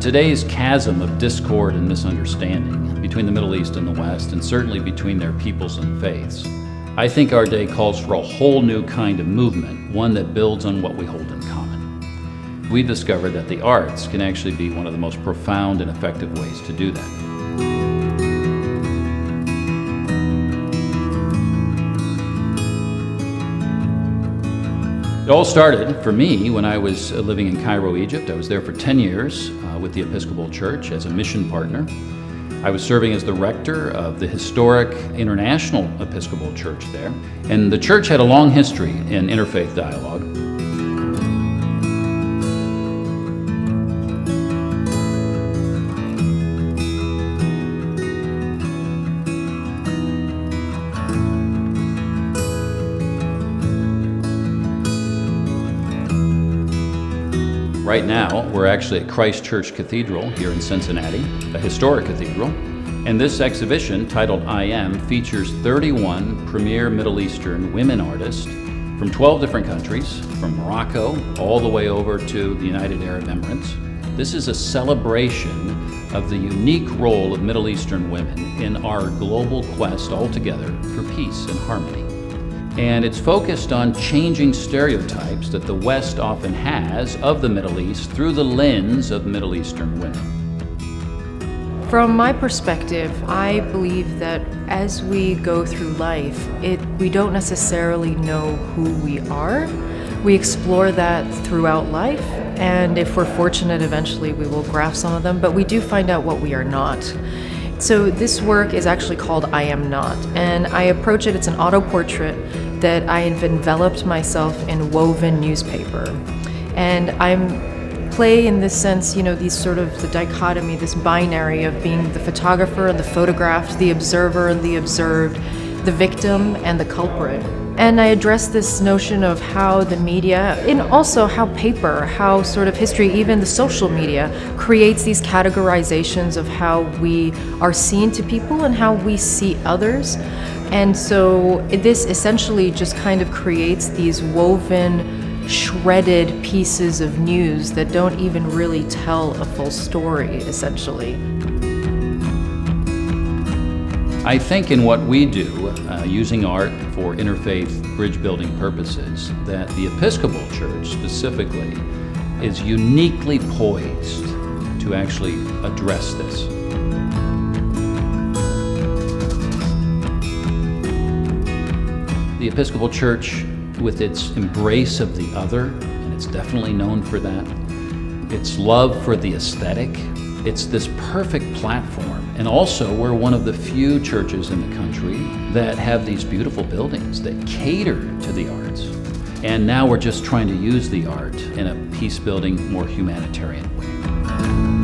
today's chasm of discord and misunderstanding between the Middle East and the West, and certainly between their peoples and faiths, I think our day calls for a whole new kind of movement, one that builds on what we hold in common. We discovered that the arts can actually be one of the most profound and effective ways to do that. It all started for me when I was living in CAIRO, Egypt. I was there for 10 years with the Episcopal Church as a mission partner. I was serving as the rector of the historic International Episcopal Church there. And the church had a long history in interfaith dialogue. Right now, we're actually at Christ Church Cathedral here in Cincinnati, a historic cathedral. And this exhibition, titled I Am, features 31 premier Middle Eastern women artists from 12 different countries, from Morocco all the way over to the United Arab Emirates. This is a celebration of the unique role of Middle Eastern women in our global quest altogether for peace and harmony. And it's focused on changing stereotypes that the West often has of the Middle East through the lens of Middle Eastern women. From my perspective, I believe that as we go through life, we don't necessarily know who we are. We explore that throughout life, and if we're fortunate, eventually we will grasp some of them, but we do find out what we are not. So this work is actually called I Am Not, and I approach it's an auto-portrait that I have enveloped myself in woven newspaper. And I'm play in this sense, these sort of the dichotomy, this binary of being the photographer and the photographed, the observer and the observed, the victim and the culprit. And I address this notion of how the media, and also how paper, how sort of history, even the social media, creates these categorizations of how we are seen to people and how we see others. And so this essentially just kind of creates these woven, shredded pieces of news that don't even really tell a full story, essentially. I think in what we do, using art for interfaith bridge building purposes, that the Episcopal Church specifically is uniquely poised to actually address this. The Episcopal Church, with its embrace of the other, and it's definitely known for that, its love for the aesthetic, it's this perfect platform. And also, we're one of the few churches in the country that have these beautiful buildings that cater to the arts. And now we're just trying to use the art in a peace-building, more humanitarian way.